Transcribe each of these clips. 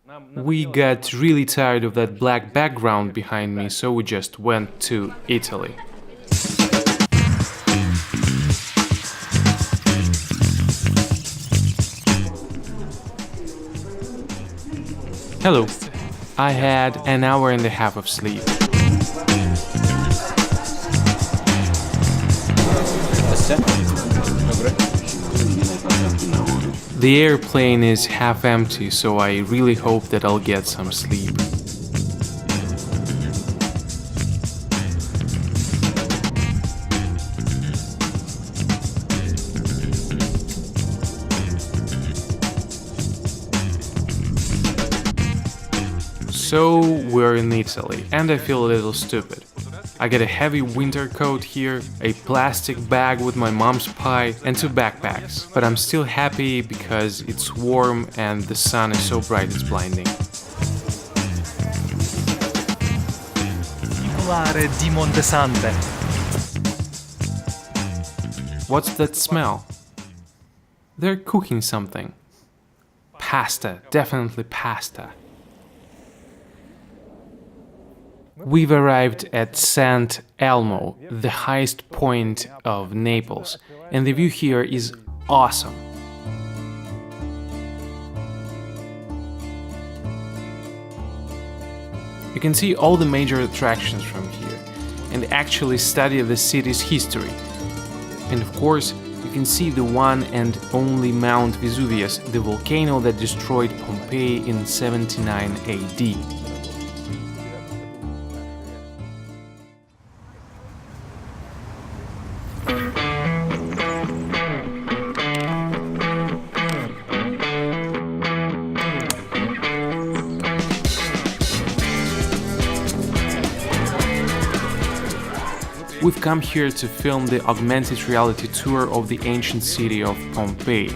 We got really tired of that black background behind me, so we just went to Italy. Hello. I had an hour and a half of sleep. The airplane is half empty, so I really hope that I'll get some sleep. So we're in Italy, and I feel a little stupid. I got a heavy winter coat here, a plastic bag with my mom's pie, and 2 backpacks. But I'm still happy because it's warm and the sun is so bright it's blinding. Di Montesante. What's that smell? They're cooking something. Pasta, definitely pasta. We've arrived at Sant Elmo, the highest point of Naples, and the view here is awesome. You can see all the major attractions from here and actually study the city's history. And of course, you can see the one and only Mount Vesuvius, the volcano that destroyed Pompeii in 79 AD. We've come here to film the augmented reality tour of the ancient city of Pompeii.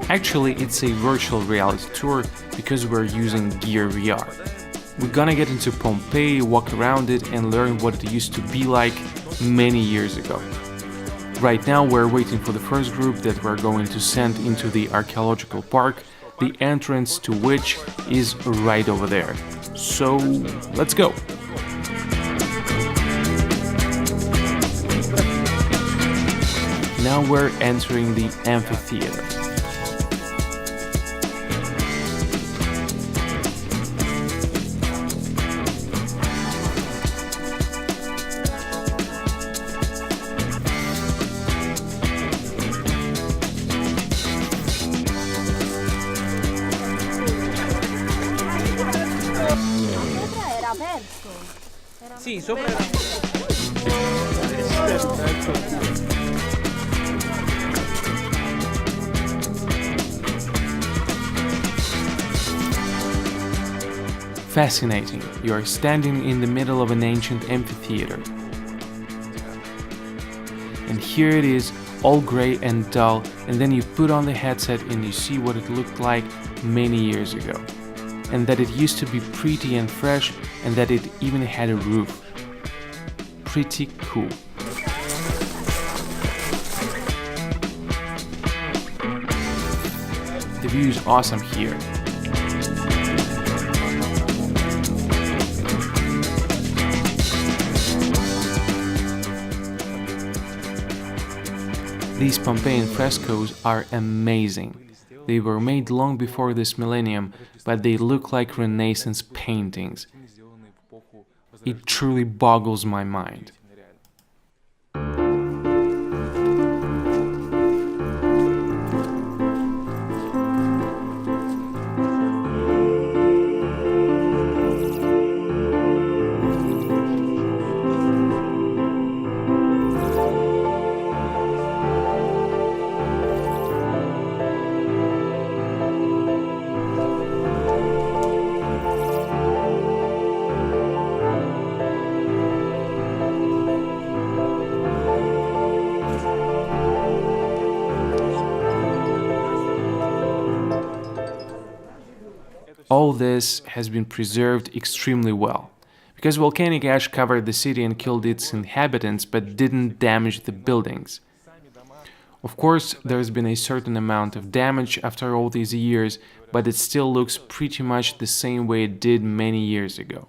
Actually, it's a virtual reality tour because we're using Gear VR. We're gonna get into Pompeii, walk around it, and learn what it used to be like many years ago. Right now, we're waiting for the first group that we're going to send into the archaeological park, the entrance to which is right over there. So, let's go! Now we're entering the amphitheater. Sì, sopra. Fascinating. You are standing in the middle of an ancient amphitheater. And here it is, all gray and dull, and then you put on the headset and you see what it looked like many years ago. And that it used to be pretty and fresh, and that it even had a roof. Pretty cool. The view is awesome here. These Pompeian frescoes are amazing. They were made long before this millennium, but they look like Renaissance paintings. It truly boggles my mind. All this has been preserved extremely well, because volcanic ash covered the city and killed its inhabitants but didn't damage the buildings. Of course, there's been a certain amount of damage after all these years, but it still looks pretty much the same way it did many years ago.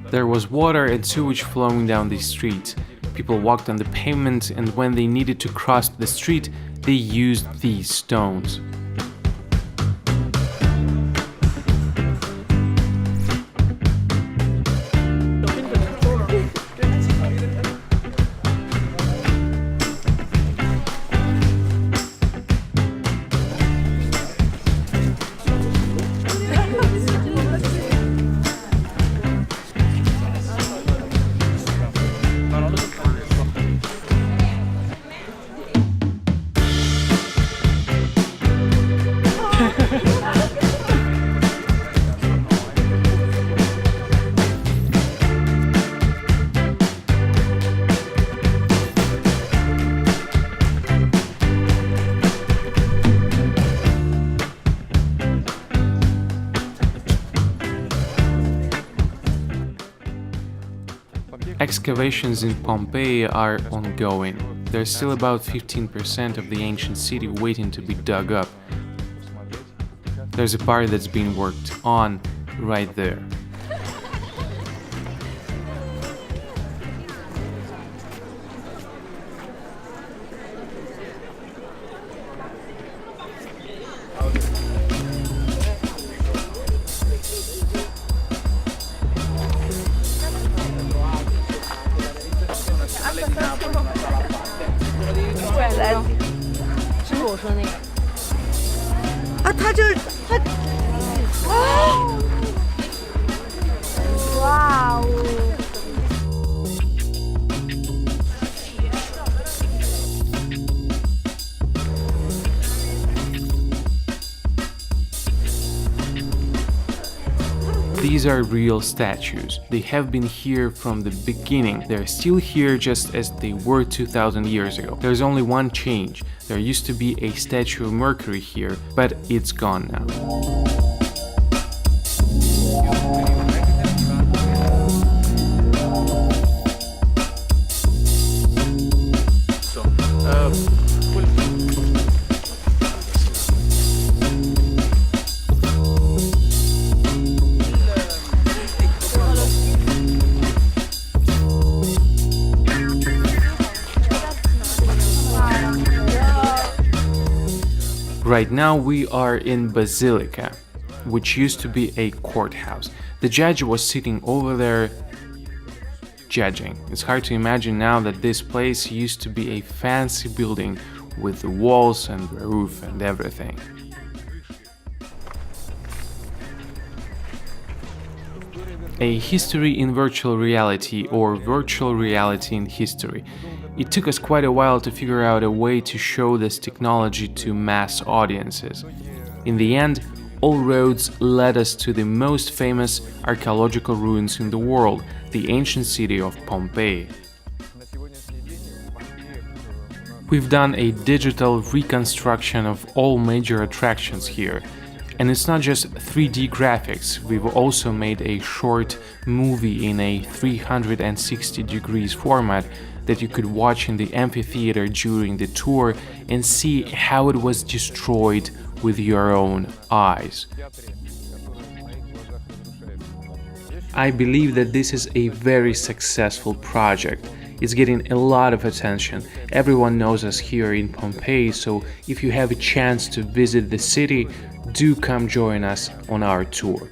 There was water and sewage flowing down these streets. People walked on the pavement, and when they needed to cross the street, they used these stones. Excavations in Pompeii are ongoing. There's still about 15% of the ancient city waiting to be dug up. There's a part that's being worked on right there. These are real statues. They have been here from the beginning. They're still here just as they were 2000 years ago. There's only one change. There used to be a statue of Mercury here, but it's gone now. Right now we are in Basilica, which used to be a courthouse. The judge was sitting over there judging. It's hard to imagine now that this place used to be a fancy building with the walls and the roof and everything. A history in virtual reality, or virtual reality in history. It took us quite a while to figure out a way to show this technology to mass audiences. In the end, all roads led us to the most famous archaeological ruins in the world, the ancient city of Pompeii. We've done a digital reconstruction of all major attractions here. And it's not just 3D graphics, we've also made a short movie in a 360 degrees format that you could watch in the amphitheater during the tour and see how it was destroyed with your own eyes. I believe that this is a very successful project. It's getting a lot of attention. Everyone knows us here in Pompeii, so if you have a chance to visit the city, do come join us on our tour.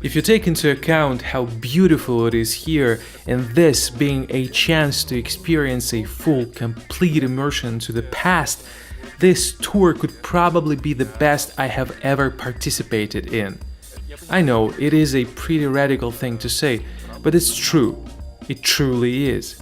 If you take into account how beautiful it is here, and this being a chance to experience a full, complete immersion to the past, this tour could probably be the best I have ever participated in. I know it is a pretty radical thing to say, but it's true. It truly is.